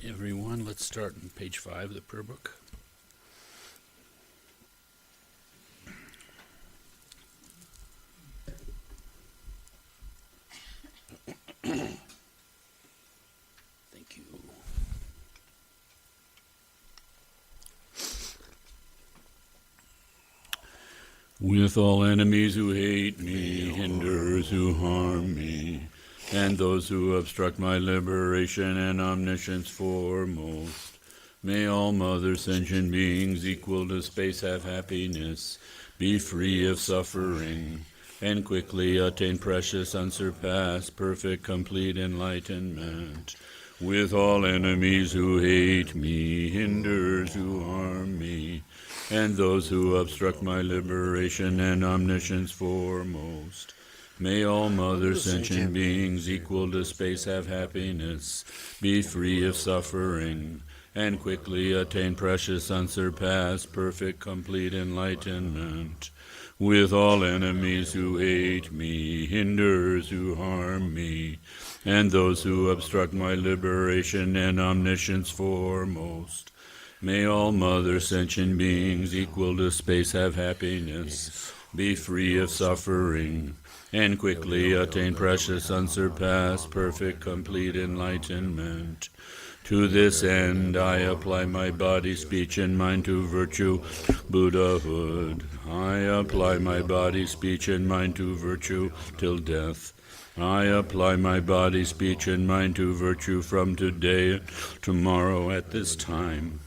everyone. Let's start on page 5 of the prayer book. Thank you. With all enemies who hate me, hinderers who harm me, and those who obstruct my liberation and omniscience foremost, may all mother sentient beings equal to space have happiness, be free of suffering, and quickly attain precious, unsurpassed, perfect, complete enlightenment. With all enemies who hate me, hinderers who harm me, and those who obstruct my liberation and omniscience foremost, may all mother sentient beings equal to space have happiness, be free of suffering, and quickly attain precious, unsurpassed, perfect, complete enlightenment. With all enemies who hate me, hinderers who harm me, and those who obstruct my liberation and omniscience foremost, may all mother sentient beings equal to space have happiness, be free of suffering, and quickly attain precious, unsurpassed, perfect, complete enlightenment. To this end I apply my body, speech, and mind to virtue, Buddhahood. I apply my body, speech, and mind to virtue till death. I apply my body, speech, and mind to virtue from today, tomorrow, at this time.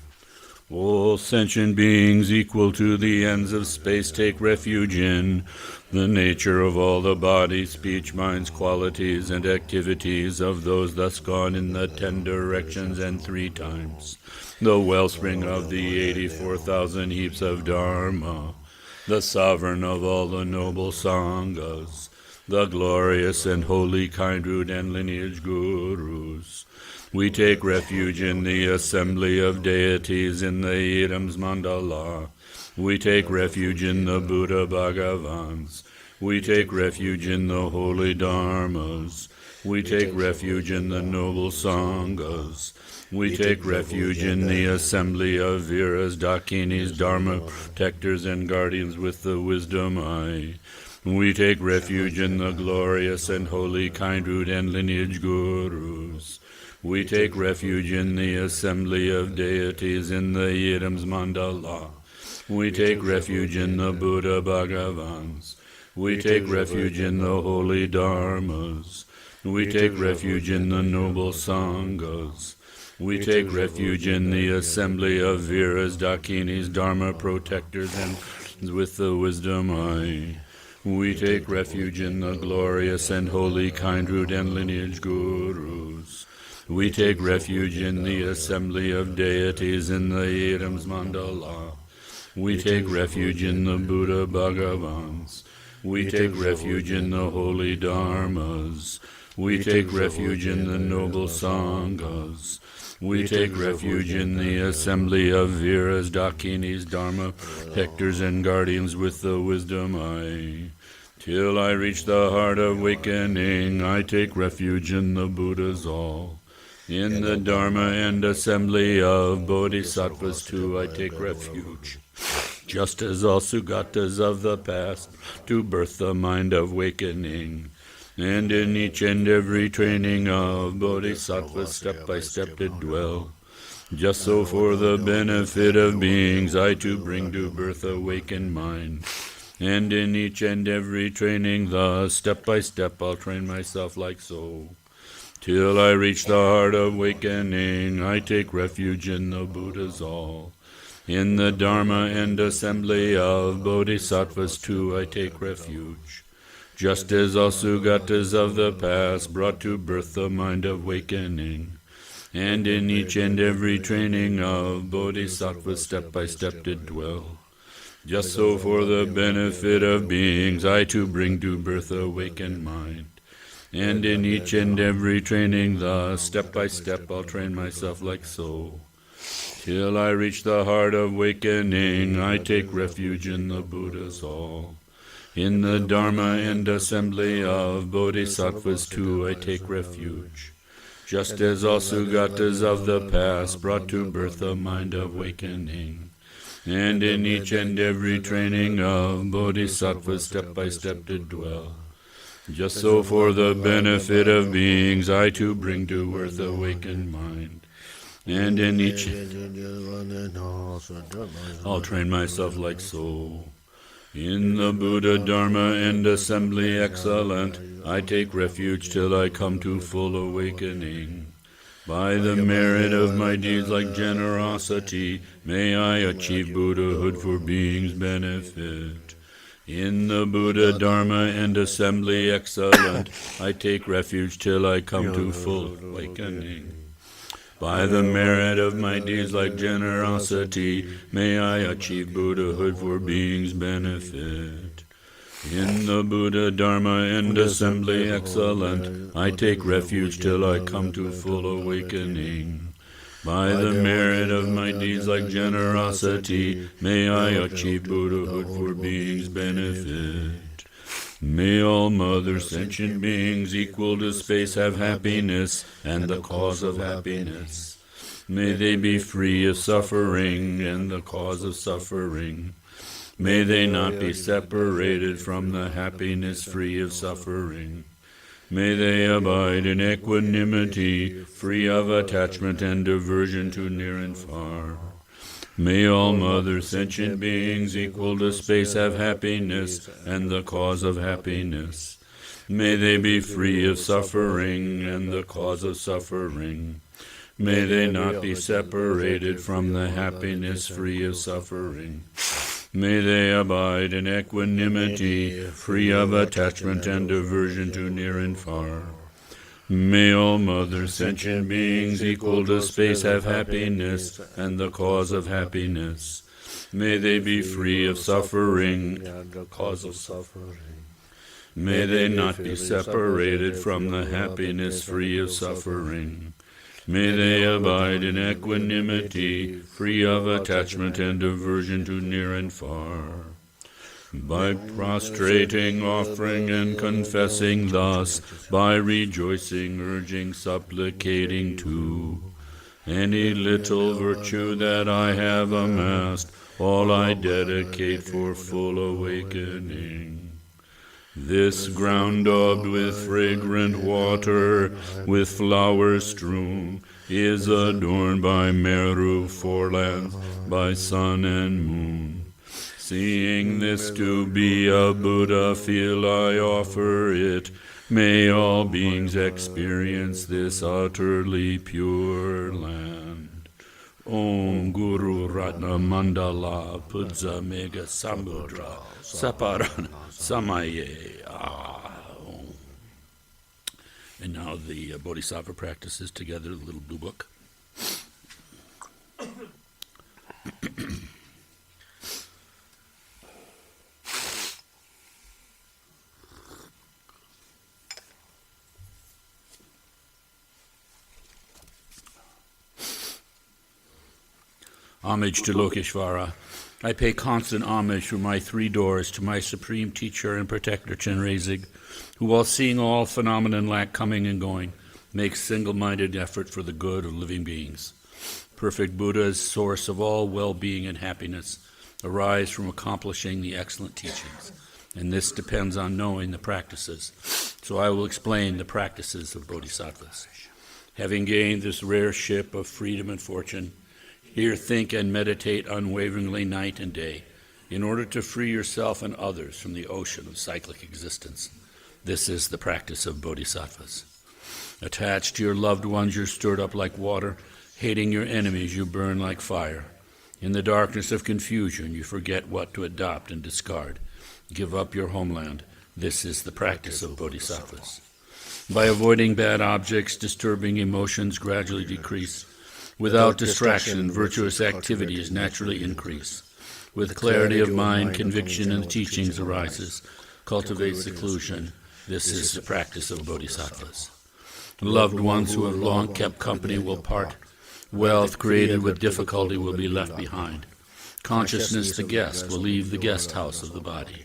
All sentient beings equal to the ends of space take refuge in the nature of all the body, speech, minds, qualities, and activities of those thus gone in the 10 directions and 3 times, the wellspring of the 84,000 heaps of Dharma, the sovereign of all the noble Sanghas, the glorious and holy kind root and lineage gurus. We take refuge in the assembly of deities in the Idams Mandala. We take refuge in the Buddha Bhagavans. We take refuge in the holy Dharmas. We take refuge in the noble Sanghas. We take refuge in the assembly of Viras, Dakinis, Dharma protectors and guardians with the wisdom eye. We take refuge in the glorious and holy kind root and lineage gurus. We take refuge in the assembly of deities in the Idams Mandala. We take refuge in the Buddha Bhagavans. We take refuge in the holy Dharmas. We take refuge in the noble Sanghas. We take refuge in the assembly of Viras, Dakinis, Dharma protectors and with the wisdom eye. We take refuge in the glorious and holy kind root and lineage gurus. We take refuge in the assembly of deities in the Idams Mandala. We take refuge in the Buddha Bhagavans. We take refuge in the holy Dharmas. We take refuge in the noble Sanghas. We take refuge in the assembly of Viras, Dakinis, Dharma protectors and guardians with the wisdom eye. Till I reach the heart of awakening, I take refuge in the Buddhas all. In the Dharma and assembly of Bodhisattvas too I take refuge. Just as all Sugatas of the past to birth the mind of awakening, and in each and every training of Bodhisattvas step by step did dwell. Just so for the benefit of beings I too bring to birth awakened mind, and in each and every training thus step by step I'll train myself like so. Till I reach the heart of awakening, I take refuge in the Buddhas all. In the Dharma and assembly of Bodhisattvas too I take refuge. Just as all Sugatas of the past brought to birth the mind of awakening, and in each and every training of Bodhisattvas step by step did dwell. Just so for the benefit of beings I too bring to birth awakened mind. And in each and every training thus, step by step, I'll train myself like so. Till I reach the heart of awakening, I take refuge in the Buddhas all. In the Dharma and assembly of Bodhisattvas too, I take refuge. just as all Sugatas of the past brought to birth the mind of awakening. And in each and every training of Bodhisattvas step by step did dwell. Just so for the benefit of beings I too bring to earth awakened mind. And in each I'll train myself like so. In the Buddha, Dharma, and assembly excellent, I take refuge till I come to full awakening. By the merit of my deeds like generosity, may I achieve Buddhahood for beings' benefit. In the Buddha, Dharma, and assembly excellent, I take refuge till I come to full awakening. By the merit of my deeds like generosity, may I achieve Buddhahood for beings' benefit. In the Buddha, Dharma, and assembly excellent, I take refuge till I come to full awakening. By the merit of my deeds like generosity, may I achieve Buddhahood for beings' benefit. May all mother sentient beings equal to space have happiness and the cause of happiness. May they be free of suffering and the cause of suffering. May they not be separated from the happiness free of suffering. May they abide in equanimity, free of attachment and aversion to near and far. May all mother sentient beings equal to space have happiness and the cause of happiness. May they be free of suffering and the cause of suffering. May they not be separated from the happiness free of suffering. May they abide in equanimity, free of attachment and aversion to near and far. May all mother sentient beings equal to space have happiness and the cause of happiness. May they be free of suffering and the cause of suffering. May they not be separated from the happiness free of suffering. May they abide in equanimity, free of attachment and aversion to near and far. By prostrating, offering, and confessing thus, by rejoicing, urging, supplicating too, any little virtue that I have amassed, all I dedicate for full awakening. This ground daubed with fragrant water, with flowers strewn, is adorned by Meru forelands, by sun and moon. Seeing this to be a Buddha feel I offer it, may all beings experience this utterly pure land. Om Guru Ratna Mandala Pudza Mega Samudra Saparana Samaye. And now the Bodhisattva practices together, the little blue book. Homage to Lokeshvara. I pay constant homage through my three doors to my supreme teacher and protector Chenrezig, who, while seeing all phenomena and lack coming and going, makes single-minded effort for the good of living beings. Perfect Buddha is source of all well-being and happiness, arise from accomplishing the excellent teachings, and this depends on knowing the practices. So I will explain the practices of Bodhisattvas. Having gained this rare ship of freedom and fortune, here think and meditate unwaveringly night and day, in order to free yourself and others from the ocean of cyclic existence. This is the practice of Bodhisattvas. Attached to your loved ones, you're stirred up like water. Hating your enemies, you burn like fire. In the darkness of confusion, you forget what to adopt and discard. Give up your homeland. This is the practice of Bodhisattvas. By avoiding bad objects, disturbing emotions gradually decrease. Without distraction, virtuous activities naturally increase. With clarity of mind, conviction in the teachings arises. Cultivate seclusion. This is the practice of Bodhisattvas. Loved ones who have long kept company will part. Wealth created with difficulty will be left behind. Consciousness, the guest, will leave the guest house of the body.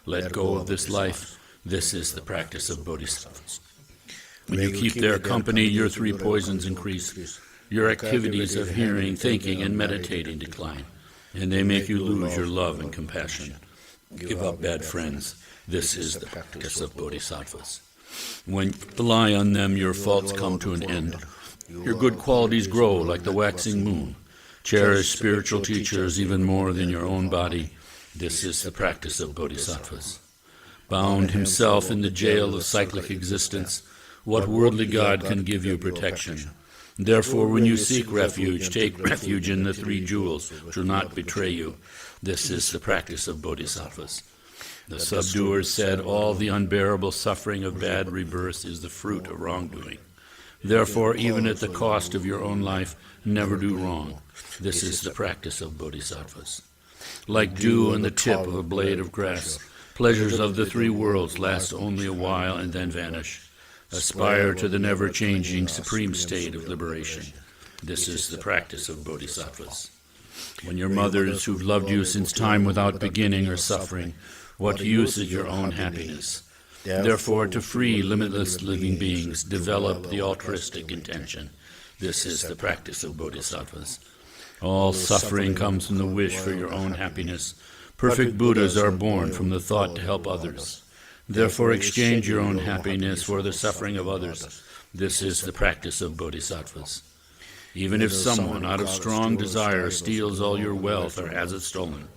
Let go of this life. This is the practice of Bodhisattvas. When you keep their company, your three poisons increase. Your activities of hearing, thinking, and meditating decline, and they make you lose your love and compassion. Give up bad friends. This is the practice of bodhisattvas. When you rely on them, your faults come to an end. Your good qualities grow like the waxing moon. Cherish spiritual teachers even more than your own body. This is the practice of bodhisattvas. Bound himself in the jail of cyclic existence, what worldly god can give you protection? Therefore, when you seek refuge, take refuge in the three jewels, which will not betray you. This is the practice of bodhisattvas. The subduer said, all the unbearable suffering of bad rebirth is the fruit of wrongdoing. Therefore, even at the cost of your own life, never do wrong. This is the practice of bodhisattvas. Like dew on the tip of a blade of grass, pleasures of the three worlds last only a while and then vanish. Aspire to the never-changing supreme state of liberation. This is the practice of bodhisattvas. When your mothers who've loved you since time without beginning are suffering, what use is your own happiness? Therefore, to free limitless living beings, develop the altruistic intention. This is the practice of bodhisattvas. All suffering comes from the wish for your own happiness. Perfect Buddhas are born from the thought to help others. Therefore, exchange your own happiness for the suffering of others. This is the practice of bodhisattvas. Even if someone, out of strong desire, steals all your wealth or has it stolen,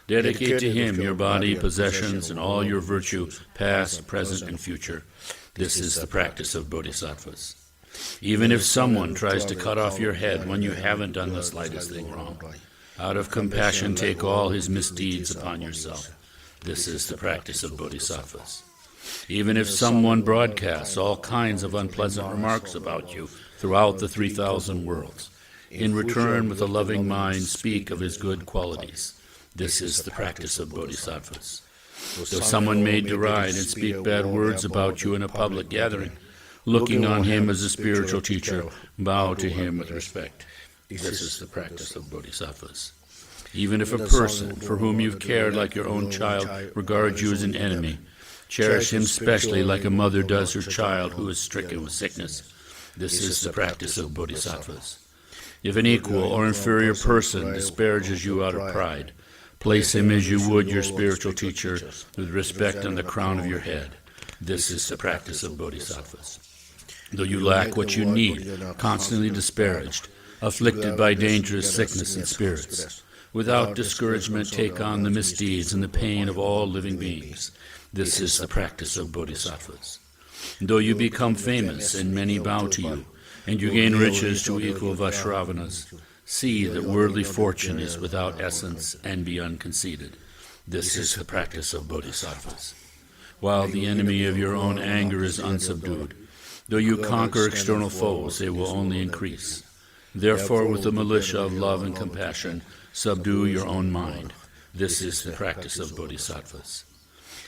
dedicate to him your body, possessions, and all your virtue, past, present, and future. This is the practice of bodhisattvas. Even if someone tries to cut off your head when you haven't done the slightest thing wrong, out of compassion take all his misdeeds upon yourself. This is the practice of bodhisattvas. Even if someone broadcasts all kinds of unpleasant remarks about you throughout the 3,000 worlds, in return with a loving mind speak of his good qualities. This is the practice of bodhisattvas. Though someone may deride and speak bad words about you in a public gathering, looking on him as a spiritual teacher, bow to him with respect. This is the practice of bodhisattvas. Even if a person for whom you've cared like your own child regards you as an enemy, cherish him specially like a mother does her child who is stricken with sickness. This is the practice of bodhisattvas. If an equal or inferior person disparages you out of pride, place him as you would your spiritual teacher with respect on the crown of your head. This is the practice of bodhisattvas. Though you lack what you need, constantly disparaged, afflicted by dangerous sickness and spirits, without discouragement take on the misdeeds and the pain of all living beings. This is the practice of bodhisattvas. Though you become famous and many bow to you, and you gain riches to equal Vaishravanas, see that worldly fortune is without essence and be unconceited. This is the practice of bodhisattvas. While the enemy of your own anger is unsubdued, though you conquer external foes, they will only increase. Therefore, with the militia of love and compassion, subdue your own mind. This is the practice of bodhisattvas.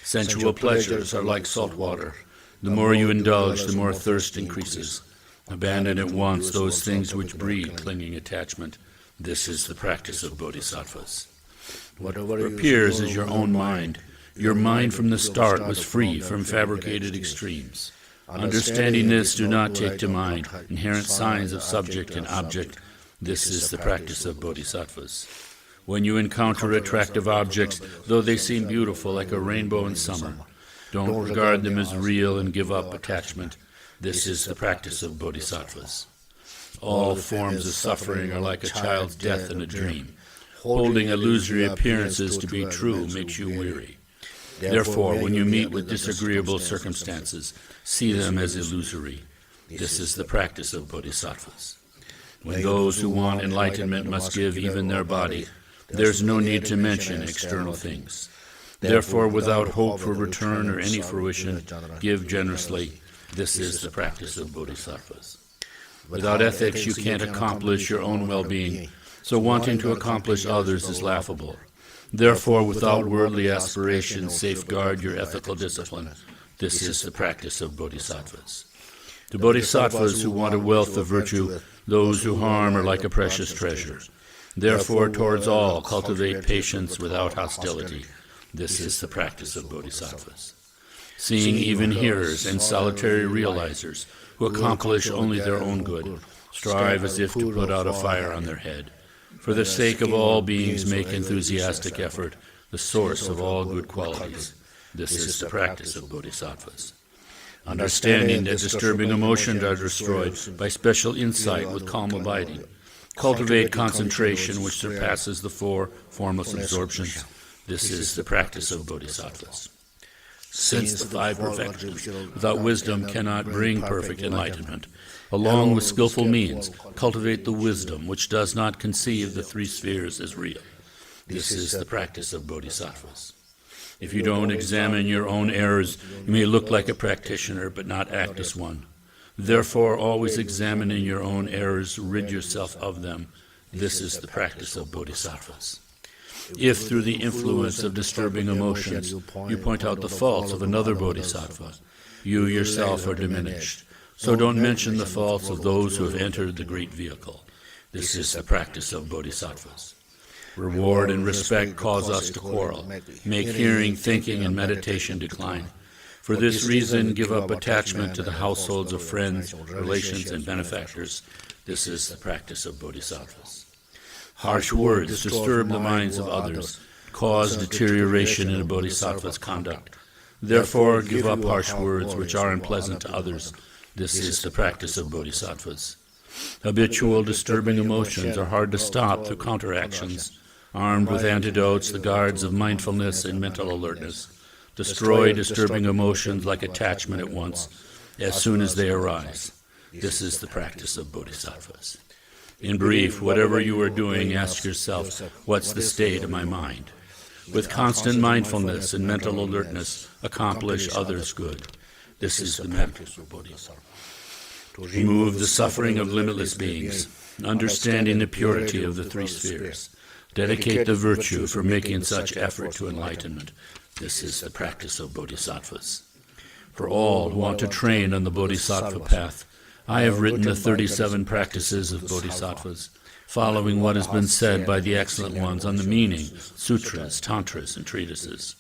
Sensual pleasures are like salt water. The more you indulge, the more thirst increases. Abandon at once those things which breed clinging attachment. This is the practice of bodhisattvas. Whatever appears as your own mind, your mind from the start was free from fabricated extremes. Understanding this, do not take to mind inherent signs of subject and object. This is the practice of bodhisattvas. When you encounter attractive objects, though they seem beautiful like a rainbow in summer, don't regard them as real and give up attachment. This is the practice of bodhisattvas. All forms of suffering are like a child's death in a dream. Holding illusory appearances to be true makes you weary. Therefore, when you meet with disagreeable circumstances, see them as illusory. This is the practice of bodhisattvas. When those who want enlightenment must give even their body, there's no need to mention external things. Therefore, without hope for return or any fruition, give generously. This is the practice of bodhisattvas. Without ethics, you can't accomplish your own well-being, so wanting to accomplish others is laughable. Therefore, without worldly aspirations, safeguard your ethical discipline. This is the practice of bodhisattvas. To bodhisattvas who want a wealth of virtue, those who harm are like a precious treasure. Therefore, towards all, cultivate patience without hostility. This is the practice of bodhisattvas. Seeing even hearers and solitary realizers who accomplish only their own good, strive as if to put out a fire on their head. For the sake of all beings, make enthusiastic effort, the source of all good qualities. This is the practice of bodhisattvas. Understanding that disturbing emotions are destroyed by special insight with calm abiding. Cultivate concentration which surpasses the four formless absorptions. This is the practice of bodhisattvas. Since the five perfections without wisdom cannot bring perfect enlightenment, along with skillful means, cultivate the wisdom which does not conceive the three spheres as real. This is the practice of bodhisattvas. If you don't examine your own errors, you may look like a practitioner but not act as one. Therefore, always examining your own errors, rid yourself of them. This is the practice of bodhisattvas. If through the influence of disturbing emotions you point out the faults of another bodhisattva, you yourself are diminished. So don't mention the faults of those who have entered the great vehicle. This is the practice of bodhisattvas. Reward and respect cause us to quarrel, make hearing, thinking, and meditation decline. For this reason, give up attachment to the households of friends, relations, and benefactors. This is the practice of bodhisattvas. Harsh words disturb the minds of others, cause deterioration in a bodhisattva's conduct. Therefore, give up harsh words which are unpleasant to others. This is the practice of bodhisattvas. Habitual disturbing emotions are hard to stop through counteractions. Armed with antidotes, the guards of mindfulness and mental alertness destroy disturbing emotions like attachment at once, as soon as they arise. This is the practice of bodhisattvas. In brief, whatever you are doing, ask yourself, what's the state of my mind? With constant mindfulness and mental alertness, accomplish others' good. This is the practice of bodhisattvas. Remove the suffering of limitless beings, understanding the purity of the three spheres. Dedicate the virtue for making such effort to enlightenment. This is the practice of bodhisattvas. For all who want to train on the bodhisattva path, I have written the 37 practices of bodhisattvas, following what has been said by the excellent ones on the meaning, sutras, tantras, and treatises.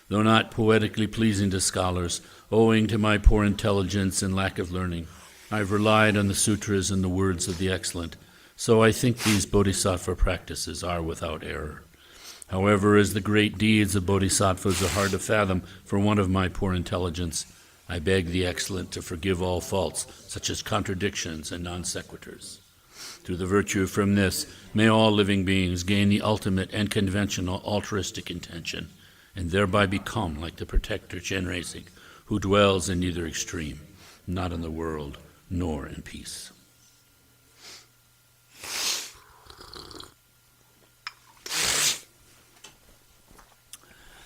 Though not poetically pleasing to scholars, owing to my poor intelligence and lack of learning, I have relied on the sutras and the words of the excellent, so I think these bodhisattva practices are without error. However, as the great deeds of bodhisattvas are hard to fathom for one of my poor intelligence, I beg the excellent to forgive all faults, such as contradictions and non sequiturs. Through the virtue from this, may all living beings gain the ultimate and conventional altruistic intention, and thereby become like the protector Chenrezig, who dwells in neither extreme, not in the world, nor in peace.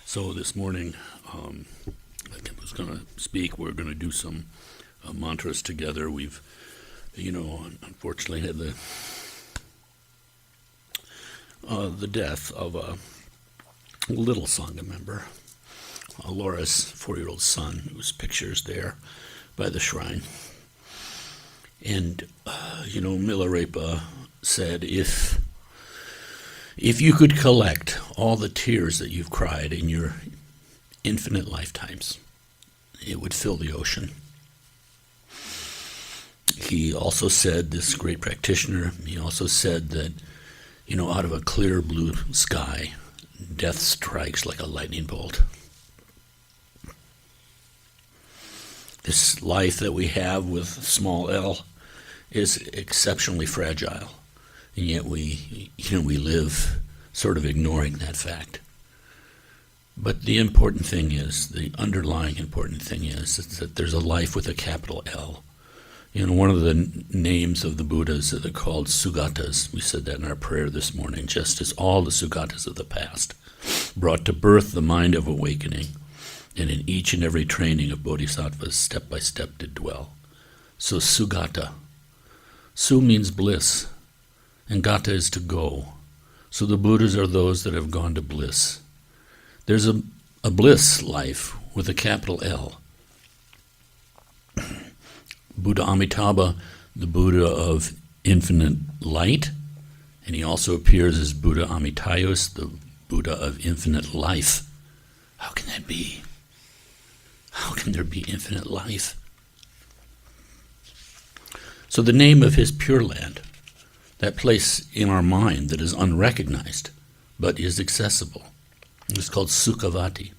So this morning, like I was going to speak, we're going to do some mantras together. We've, unfortunately had the death of a little Sangha member, Laura's 4-year-old son, whose picture is there by the shrine. And, Milarepa said, if you could collect all the tears that you've cried in your infinite lifetimes, it would fill the ocean. He also said, this great practitioner, he also said that, out of a clear blue sky, death strikes like a lightning bolt. This life that we have with small l is exceptionally fragile. And yet we live sort of ignoring that fact. But the important thing is, the underlying important thing is that there's a life with a capital L. One of the names of the Buddhas that are called Sugatas, we said that in our prayer this morning, just as all the Sugatas of the past brought to birth the mind of awakening, and in each and every training of bodhisattvas step by step did dwell. So Sugata. Su means bliss, and Gata is to go. So the Buddhas are those that have gone to bliss. There's a bliss life with a capital L. Buddha Amitabha, the Buddha of infinite light, and he also appears as Buddha Amitayus, the Buddha of infinite life. How can that be? How can there be infinite life? So the name of his Pure Land, that place in our mind that is unrecognized but is accessible, is called Sukhavati,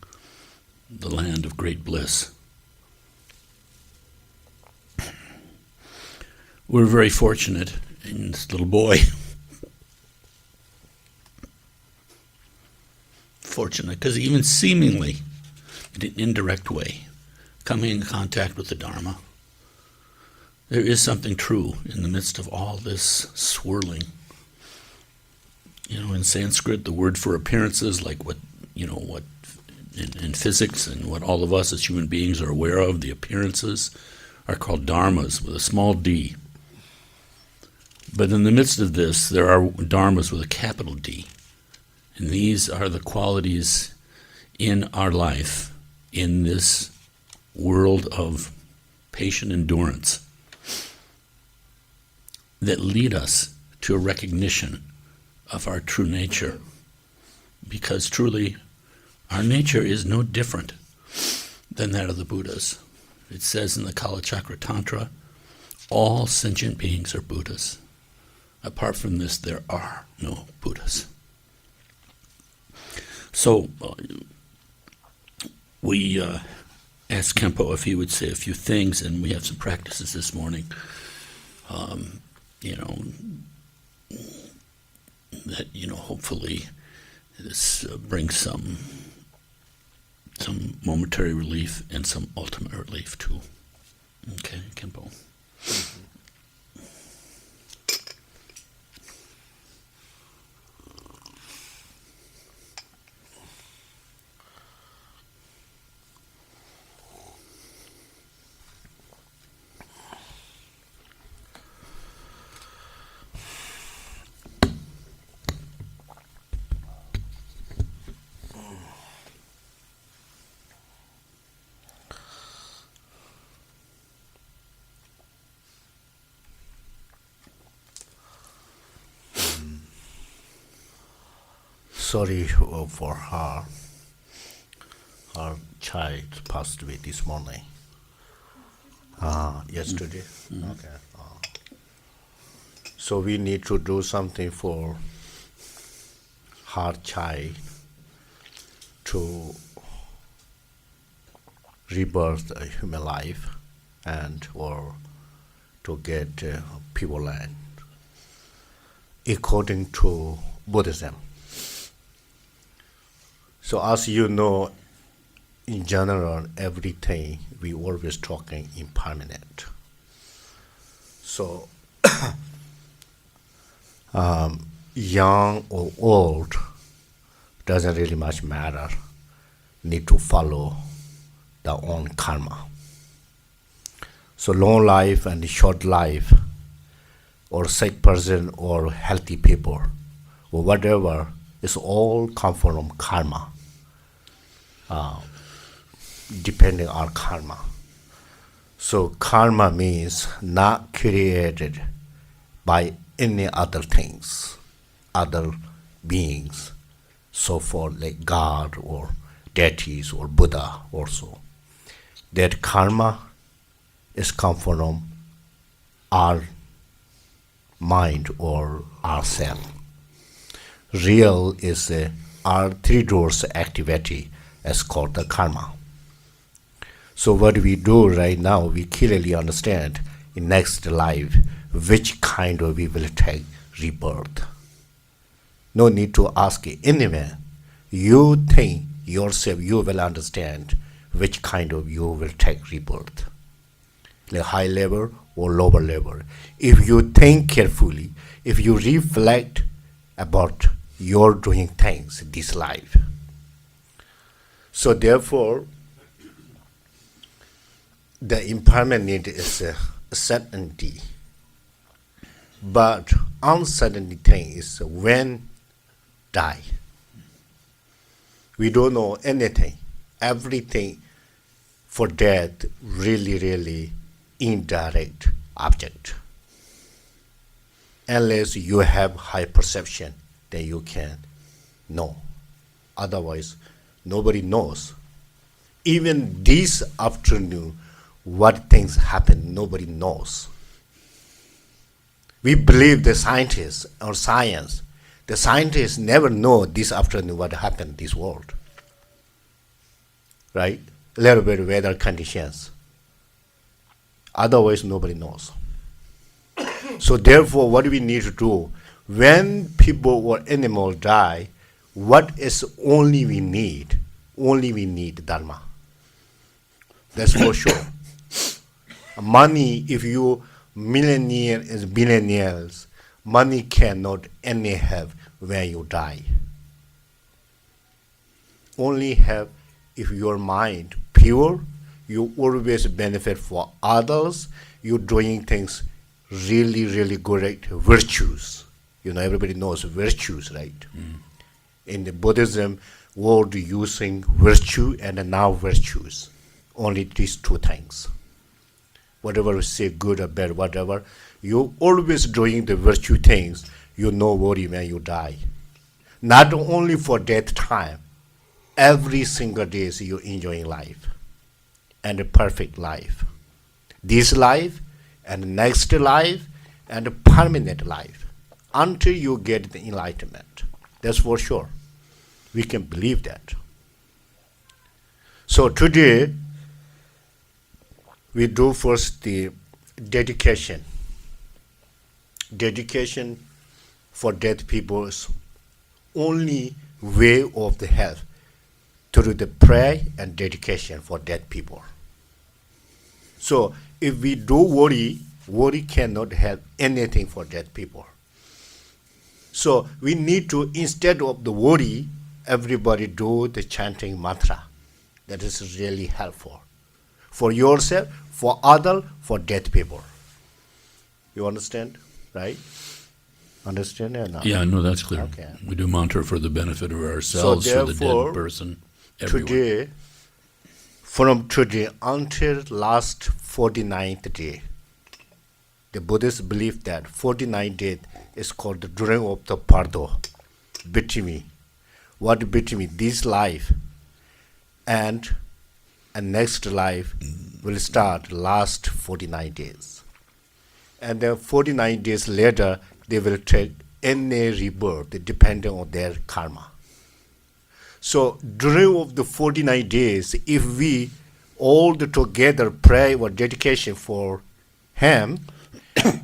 the land of great bliss. We're very fortunate in this little boy. Fortunate because even seemingly, in an indirect way, coming in contact with the Dharma, there is something true in the midst of all this swirling. In Sanskrit, the word for appearances, like what in physics and what all of us as human beings are aware of, the appearances are called dharmas with a small d. But in the midst of this, there are dharmas with a capital D. And these are the qualities in our life, in this world of patient endurance, that lead us to a recognition of our true nature. Because truly, our nature is no different than that of the Buddhas. It says in the Kalachakra Tantra, all sentient beings are Buddhas. Apart from this, there are no Buddhas. So, we asked Khenpo if he would say a few things, and we have some practices this morning. That hopefully this brings some momentary relief and some ultimate relief too. Okay, Khenpo. Sorry for her. Her child passed away this morning. Yesterday. Okay. So we need to do something for her child to rebirth a human life and or to get pure land according to Buddhism. So as you know, in general, everything we always talking impermanent. So young or old doesn't really much matter. Need to follow their own karma. So long life and short life, or sick person or healthy people, or whatever, is all come from karma. Depending on karma. So karma means not created by any other things, other beings, so for like God or deities or Buddha also. That karma is come from our mind or ourself. Real is our three doors activity as called the karma. So what we do right now, we clearly understand in next life which kind of we will take rebirth. No need to ask anyone. You think yourself, you will understand which kind of you will take rebirth. Like high level or lower level. If you think carefully, if you reflect about your doing things this life. So therefore, the impermanent is a certainty. But uncertainty thing is when die. We don't know anything. Everything for death really, really indirect object. Unless you have high perception, then you can know. Otherwise, nobody knows. Even this afternoon, what things happen, nobody knows. We believe the scientists or science. The scientists never know this afternoon what happened in this world. Right? A little bit of weather conditions. Otherwise, nobody knows. So therefore, what we need to do, when people or animals die, what is only we need? Only we need Dharma. That's for sure. Money, if you millionaires and billionaires, money cannot any have when you die. Only have if your mind pure, you always benefit for others, you're doing things really, really great virtues. You know, everybody knows virtues, right? In the Buddhism world, using virtue and now virtues. Only these two things. Whatever you say, good or bad, whatever, you always doing the virtue things, you no worry when you die. Not only for death time, every single day you're enjoying life and a perfect life. This life and next life and a permanent life until you get the enlightenment. That's for sure. We can believe that. So today, we do first the dedication. Dedication for dead people is only way of the help to do the prayer and dedication for dead people. So if we do worry, worry cannot help anything for dead people. So we need to, instead of the worry, everybody do the chanting mantra. That is really helpful. For yourself, for others, for dead people. You understand, right? Understand or not? Yeah, no, that's clear. Okay. We do mantra for the benefit of ourselves, for the therefore, dead person, everyone. Today, from today until last 49th day, the Buddhists believe that 49th day is called the drawing of the pardo, betimi. What betimi? This life and next life will start last 49 days. And then 49 days later, they will take any rebirth depending on their karma. So during of the 49 days, if we all together pray or dedication for him,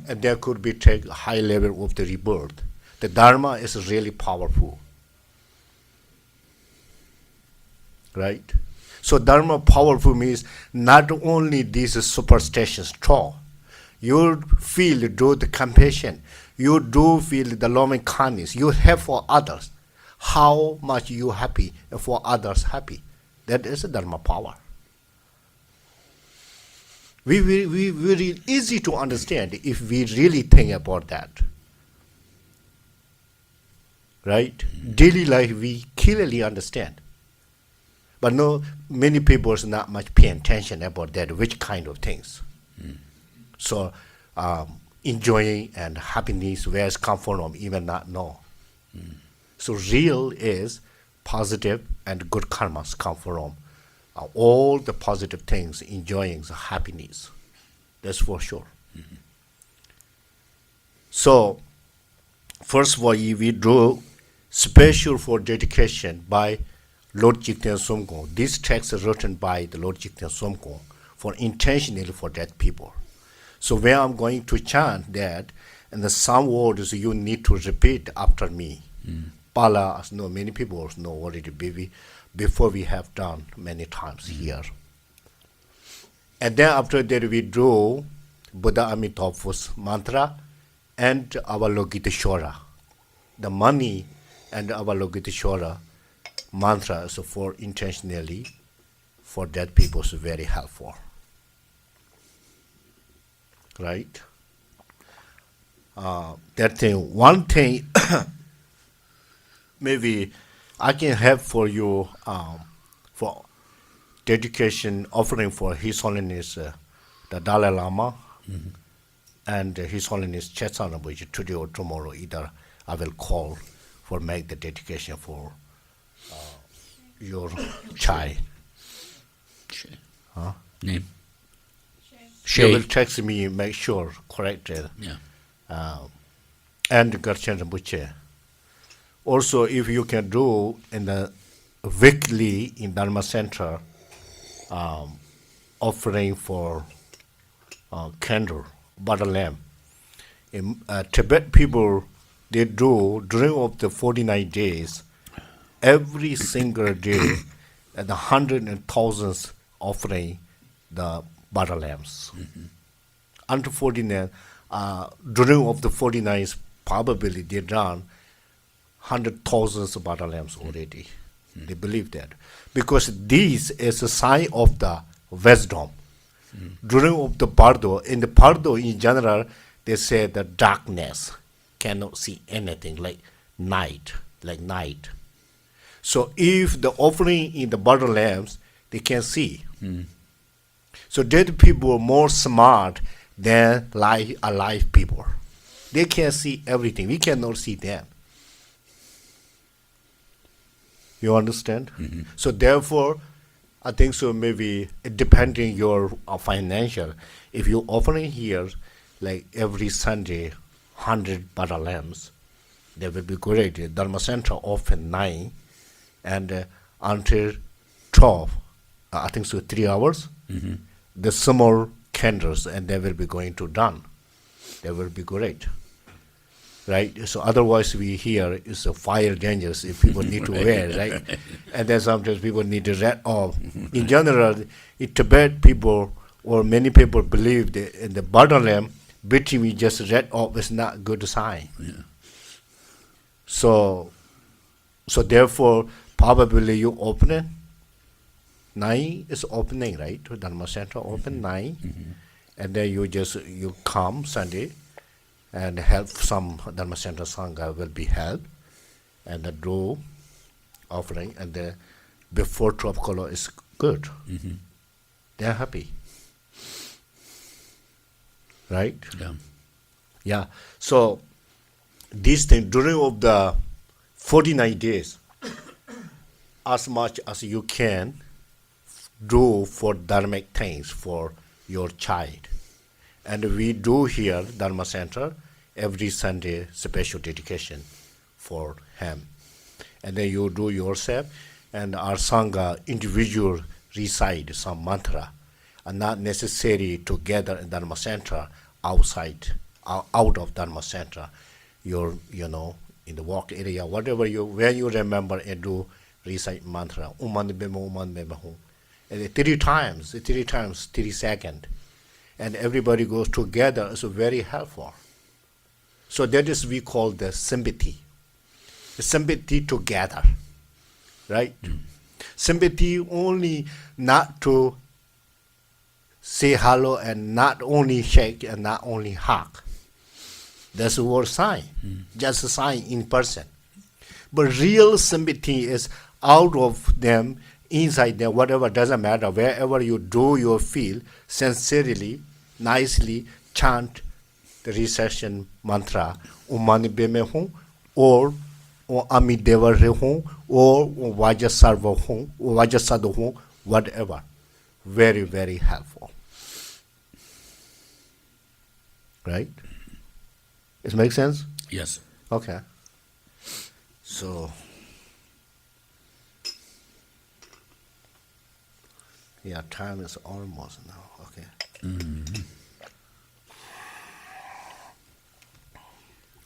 and there could be take a high level of the rebirth. The Dharma is really powerful. Right? So Dharma powerful means not only these superstitions strong, you feel do the compassion, you do feel the loving kindness you have for others. How much you happy and for others happy. That is a Dharma power. We very easy to understand if we really think about that. Right? Daily life we clearly understand. But no, many people is not much paying attention about that, which kind of things. So enjoying and happiness, where it's come from, even not know. So real is positive and good karmas come from all the positive things, enjoying the happiness. That's for sure. So first of all, we do special for dedication by Lord Jigten Sumgong. This text is written by the Lord Jigten Sumgong for intentionally for dead people. So when I'm going to chant that, and the some words you need to repeat after me. Pala, as no many people know already before we have done many times here. And then after that we do Buddha Amitabha's mantra and Avalokiteshvara. The money and Avalokiteshvara mantra is for intentionally for dead people is very helpful. Right? That thing, one thing maybe I can have for you for dedication offering for His Holiness the Dalai Lama and His Holiness Chetsana, which today or tomorrow either I will call for make the dedication for your child. Name? You will Shay. text me, make sure, correct it. Yeah. and Gerchen Rinpoche. Also, if you can do in the weekly in Dharma Center, offering for candle, butter lamp. In Tibet people, they do during of the 49 days, every single day, and the hundreds and thousands offering the butter lamps. Until 49, during of the 49, probably they done 100,000 butter lamps already. They believe that. Because this is a sign of the wisdom. During of the Bardo, in the Bardo in general, they say the darkness cannot see anything like night. So if the offering in the butter lamps, they can see. So dead people are more smart than alive people. They can see everything. We cannot see them. You understand? So therefore, I think so maybe depending your financial, if you offering here like every Sunday 100 butter lamps, that will be great. Dharma Center open 9 and until 12, I think so 3 hours. The small candles and they will be going to done. That will be great. Right? So otherwise we hear it's a fire dangerous if people need to wear, right? And then sometimes people need to red off. In general, in Tibet people or many people believe that in the butter lamp, between we just red off is not good sign. So therefore, probably you open it. 9 is opening, right? Dharma Center open 9, and then you come Sunday, and help some Dharma Center Sangha will be held, and the do offering, and the before 12 color is good. They are happy, right? Yeah. So this thing during of the 49 days, as much as you can do for dharmic things for your child. And we do here, Dharma Center, every Sunday special dedication for him. And then you do yourself, and our Sangha individual recite some mantra, and not necessary to gather in Dharma Center outside, out of Dharma Center. You're, in the walk area, whatever when you remember and do recite mantra, Uman Bema, Uman Bema Hum. And 3 times, 30 seconds. And everybody goes together, it's very helpful. So that is we call the sympathy. The sympathy together, right? Sympathy only not to say hello and not only shake and not only hug. That's the word sign, just a sign in person. But real sympathy is out of them, inside them, whatever, doesn't matter, wherever you do you feel, sincerely, nicely chant the recession mantra, Umani Beme Hum, or Ami Deva Hum, or Vajasarva Hum, or Vajasadu Hum, whatever. Very, very helpful. Right? It makes sense? Yes. Okay. So, yeah, time is almost now. Okay.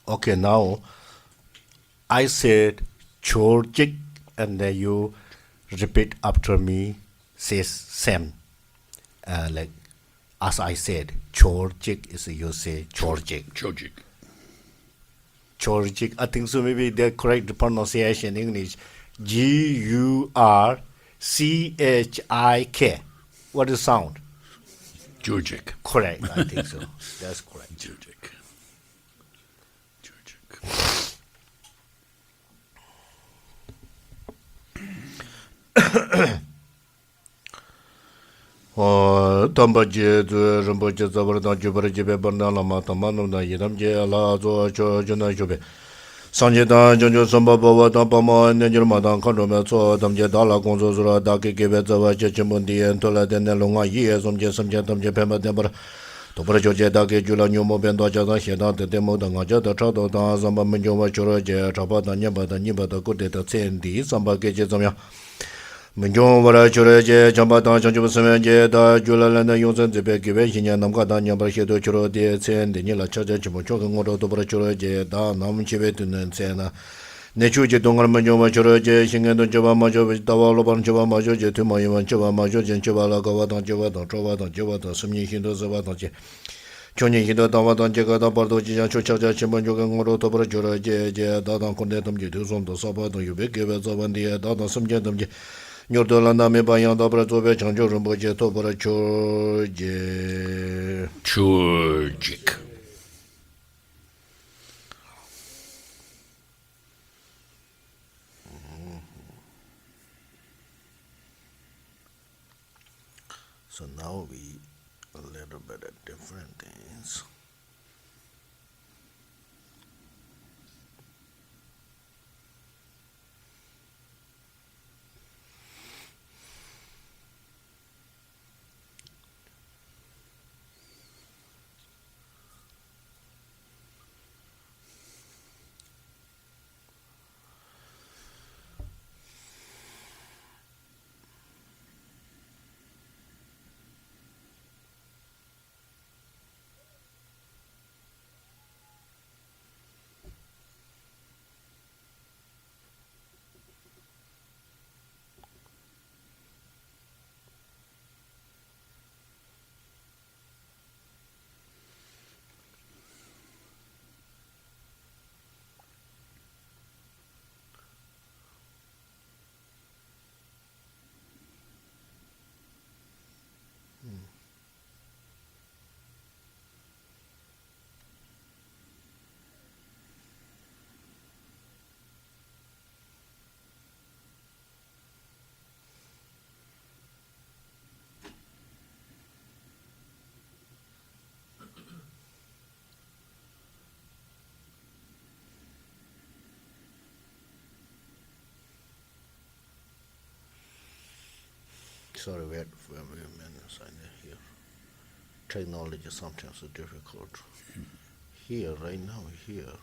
Okay, now I said Chorjik, and then you repeat after me, says same. Like as I said, Chorjik is you say Chorjik. Chojik. Chorjik, I think so maybe the correct pronunciation in English, Gurchik. What is sound? Chojik. Correct, I think so. That's correct. Chojik. Tambaje, Ramboje, Zavarda, Jubajibe, Banalama, Tamanuna, Yedamje, Allah, Jona Jube. Sanjeta, Jonjo Samba, Tampama, and Jermadan, Condomato, Tamje Dala, Gonzora, Daki, Gibet, Chimondi, and Tola, Denelonga, years, Samjetam, Japema, Debra. Dobra joje da ge jula nyomo ben do ja da he da de mo da nga ja da cha do da samba men jo ma choro je cha ba da nya ba da ni ba da ko de da chen di samba ge je zam ya men jo wa ra choro je cha ba da cha ju se men je da jula la na yong zhen ze be ge ben xin ya nam ga da nya ba he do choro de chen de ni la cha ja chi mo cho ge ngo do dobra choro je da nam chi be tu nen chen na ne chu je dong ma jo ma choro je xin ge do jo ba ma jo da wa lo ban jo ba ma jo je tu ma yi wan jo ba ma jo jen jo ba la ga wa da jo ba da cho ba da jo ba da sim ni xin do ze ba da je Johnny Hido Damadan Jagada Bardo Jijan Chocha Chimanjogan Goro Tobra Jura Je Dadan Condentum Jidusum to Sabato Yube give Zavandia Dadan Sumjendum Nordolanda Me Bayan Dobra Zobe Chanjo Rumboje Tobra Chorje Churjik. So now we a little bit of different things. Sorry, wait for a minute. I need here. Technology sometimes is difficult. Here, right now, here.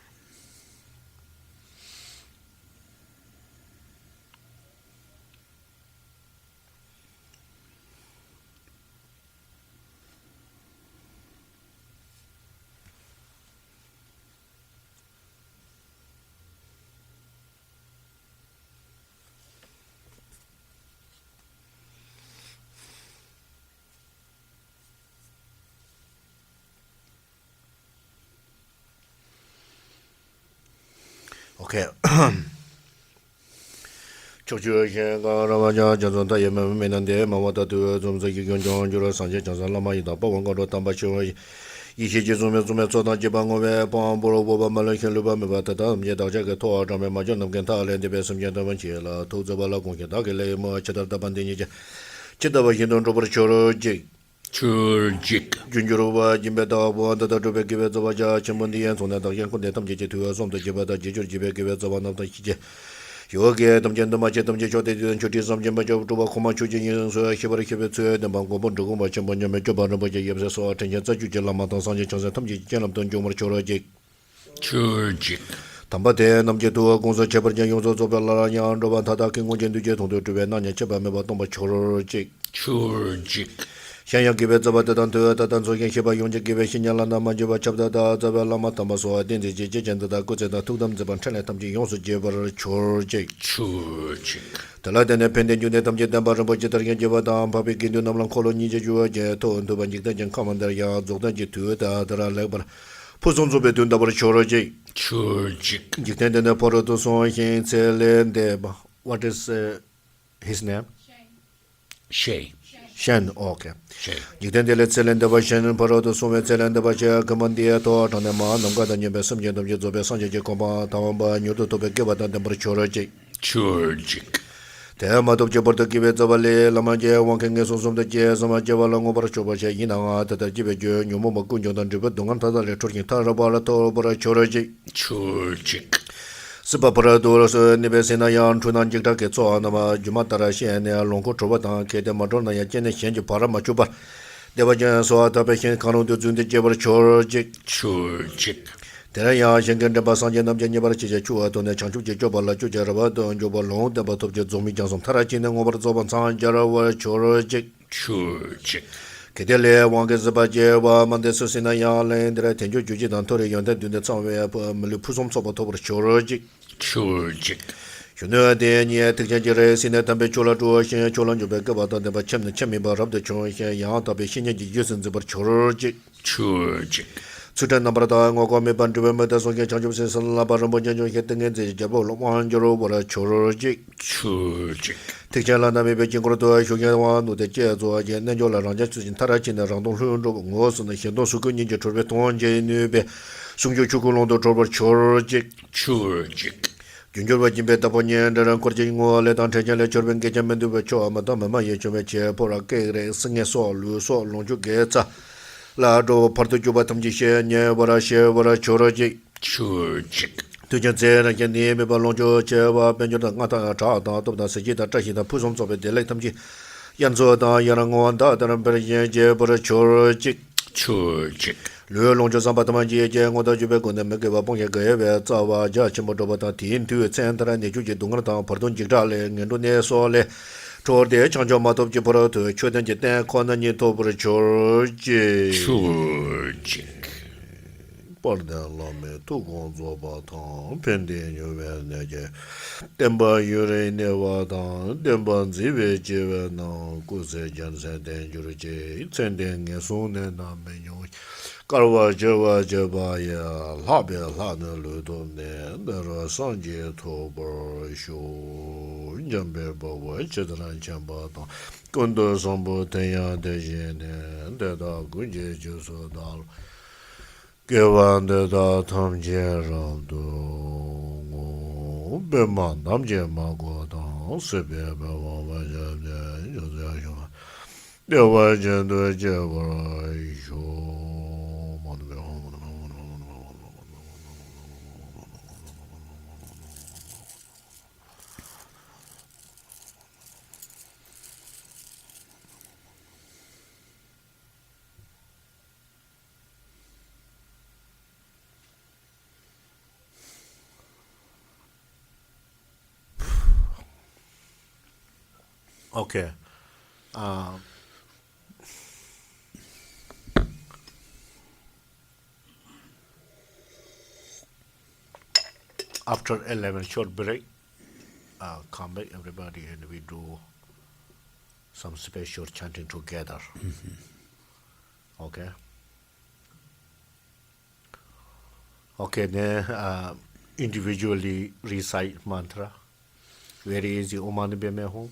Okay. Chochu Shen Ramaja Janson Ta Yemen Menande Mamata Tu Zumza Yigon John Jura Sanje Jansan Lama Ida Pawan Goro Tamba Chiwa Yishi Jizume Zume Sodan Jibango Pang Boro Boba Malakin Luba Mibata Yeda Jaga Toa Jame Majanam Genta Land de Besum Jandavan Chela Tozabala Gonketa Mo Cheta Bandini Chitava Hindon Robert Choro Jig Churjik. Junjuruba Jimbeta Wanda Rube Give Zavaja Chimundi and Sonata Yankun Tam Jiji to some the Jibata Jiju Jibe Give Zavan of the Hije. Yoga Tamjanda Machetam Joti and Chuti some Jimbajo to Bakuma Chuji, so Shibari Kibitu, the Bango Bunduma Chambanya Mejobana Baja so attention to Lamatan Sanji Tamji Janam Jumar Chorajik. Churjik. Tambate Namjetu Gonza Cheberjan Yozo Bella Yan Robanta King Wajan to Jet to Venania Chebama Batomba Chorajik. Churjik. Shanya give it about the Danto Tanzo Shiba Yonja give Shinyalana Majova Chabda Zabella Matamaso Identity and the goods that to them the Banchanatam Yonsu Jever Chorjik. Churjik. The Latin independent unit of Jetambar Bojitarian Javadam, Papi Kindunaman Colony Juja, to Banjitan Commander Yard, Zodaji to the labor. Pusonzo between double Chorjik. Churjik. Jitan and the Poroto Son Selendeb. What is his name? Shay. Shen, okay. Shay. Jitan de Letzelenda Bashan, Poroto Sumet Zelenda Baja, Commandia, Tortanema, Namgada Nebesum, Jedom Jezobe Sanja Comba, Tamba, Nuto to Begaba, and the Chorjik. Churjik. The Amat of Jaborta give it Zavale, Lamaja, one can get some of the jazz, Amaja, Long over Chobaja, Yina, the Jibejo, Numo Kunjo, and Jibet, Donganta, Turkey, Tarabara, Chorjik. Churjik. Sipaparadores Nebesina Yan, Tunanjika Ketso, Anama, Jumatara, Shen, Longo Chobata, Kede Madonna, Jen, Paramachuba. Devajan so the patient Kano to Zun the Jabber Chorjik. Churchik. Teraya Shangan de Basan Nam Janabar Chua to the Chanchu Jobala Jujaraba, Don Jobalon, the Bat of Zomi Johnson Tarachin and over Zoban San Jarawa Chorjik. Churchik. Kedele Wangazabajewa, Mandesusina Yaland, Tenju Juji Dantori Yonda do the Somewhere Malupusum Sobotober Chorjik. Churchik. You know, then yet the Jajere in the Tambechula to Ocean Cholan Jubeka, the Bacham, the Chamibar of the Choice, Yanta Bishina using the Chorjik. Churchik. Sudan number Ngome Bandu, the Sonia Chanjus and Labarambojan getting in the Jabo, Wanjaro, or a Chorjik. Churchik. Tijalana maybe Jingroto, Shogan, with the Jazz or Janajola, Ranjus in Tarachin, the Randon was on the Hindosuku Ninja Turbeton, Janube, Sunju Chukulondo, Trober Chorjik. Churchik. Junjurwa Jimbeta Ponyan, the Rankorjingo, let on Tajala Churban Gajamandu Cho, Madame Maya Chomeche, Porake, Sing a soul, Lonju Getza, Lado, Portujubatam Jishe, Varashe, Vara Chorojik. Churchik. To Jansen, again, the Amy Balonjo, Cheva, Benjota, Chata, the Sajita, Tashita, Pusums of a Delectamji, Yanzo, Yarangon, Datan, Bergen, Vara Chorojik. Churchik. Lonjo Sabatamaji, Jango, Jubekon, and Megava Ponga, Zawa, Jachimotobata, into Center and the Juji Dungata, Pardon Jitale, and Dune Sole, toward the Chanjo Mato Jiporo to Chodan Jitan, Conan Yetobra George. Churchik. Pardon Lame, two guns about Tom, Pending you Venaja, Demba Ure Nevada, Demban Zive Jevana, Kuse Jansen, Jurje, sending a soon and a menu. Karwa Java Javaya, Labia Lana Ludone, there are Sanji Tober, Show, Jambe Bawa, Chedran Chambata, Kundo Sambo Taya Dejene, and the dog Gunje Jusodal. Gewan the Tom Gerald, Beman, Namje Mago, Sebia, the Wajan, the Java, Show. Okay. After 11 short break, come back everybody and we do some special chanting together. Okay. Okay, then individually recite mantra. Very easy. Om Mani Padme Hum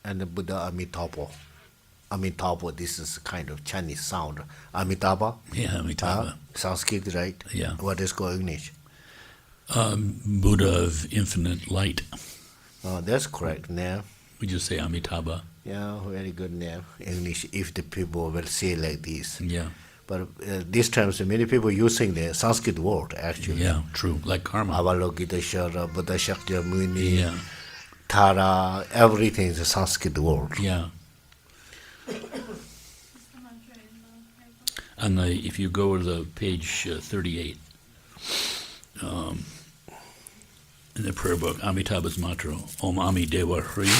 and the Buddha Amitabha. Amitabha, this is kind of Chinese sound. Amitabha? Yeah, Amitabha. Sanskrit, right? Yeah. What is called English? Buddha of infinite light. That's correct name. We just say Amitabha. Yeah, very good name. English, if the people will say like this. Yeah. But these times, many people using the Sanskrit word, actually. Yeah, true. Like karma. Avalokiteshvara, Buddha Shakya Muni, Yeah. Tara, everything is a Sanskrit word. Yeah. And if you go to the page 38, in the prayer book, Amitabha's mantra, Om Ami Deva Hri,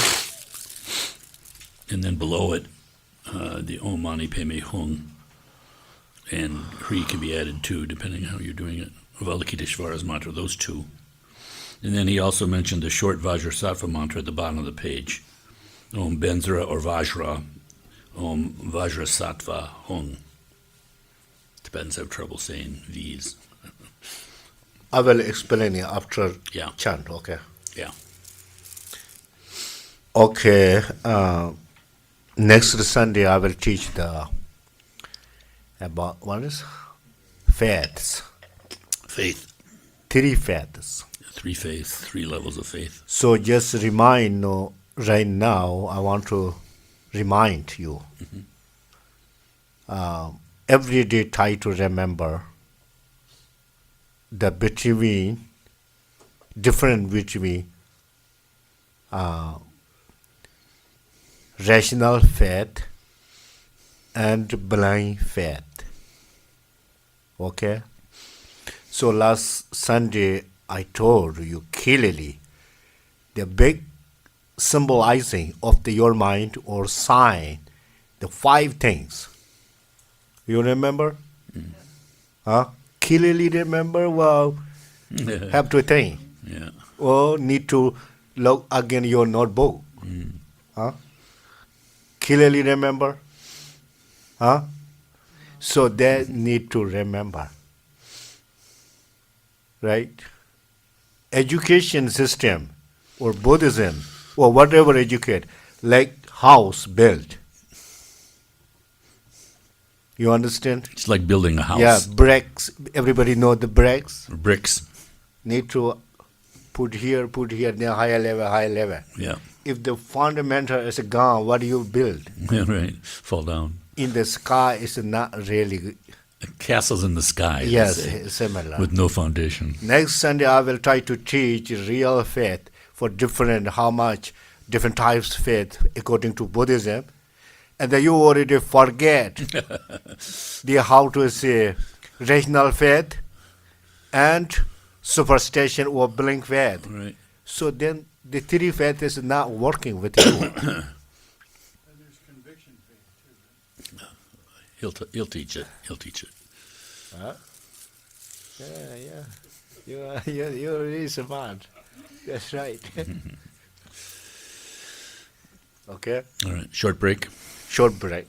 and then below it, the Om Mani Padme Hum, and Hri can be added too, depending on how you're doing it. Avalokiteshvara's mantra, those two. And then he also mentioned the short Vajrasattva mantra at the bottom of the page. Om Benzra or Vajra, Om Vajrasattva Hum. Tibetans have trouble saying these. I will explain it after Yeah. chant, okay? Yeah. Okay, next Sunday I will teach about what is faiths, Faith. 3 faiths. 3 faiths, 3 levels of faith. So just remind right now. I want to remind you. Every day try to remember the difference between rational faith and blind faith. Okay? So last Sunday I told you clearly the big symbolizing of your mind or sign, the 5 things. You remember? Huh? Clearly remember? Well, have to think. Yeah. Or need to look again your notebook. Huh? Clearly remember? Huh? So they need to remember. Right? Education system or Buddhism or whatever educate, like house built. You understand? It's like building a house. Yeah, bricks. Everybody know the bricks. Bricks. Need to put here, then higher level. Yeah. If the fundamental is gone, what do you build? Yeah, right. Fall down. In the sky is not really, Castles in the sky. they yes, say, similar. with no foundation. Next Sunday I will try to teach real faith for different, how much, different types of faith according to Buddhism. And then you already forget the how to say rational faith and superstition or blind faith. Right. So then the 3 faith is not working with you. And there's conviction faith too, right? He'll teach it. He'll teach it. Huh? Yeah. You're really smart. That's right. Okay. All right. Short break. Short break.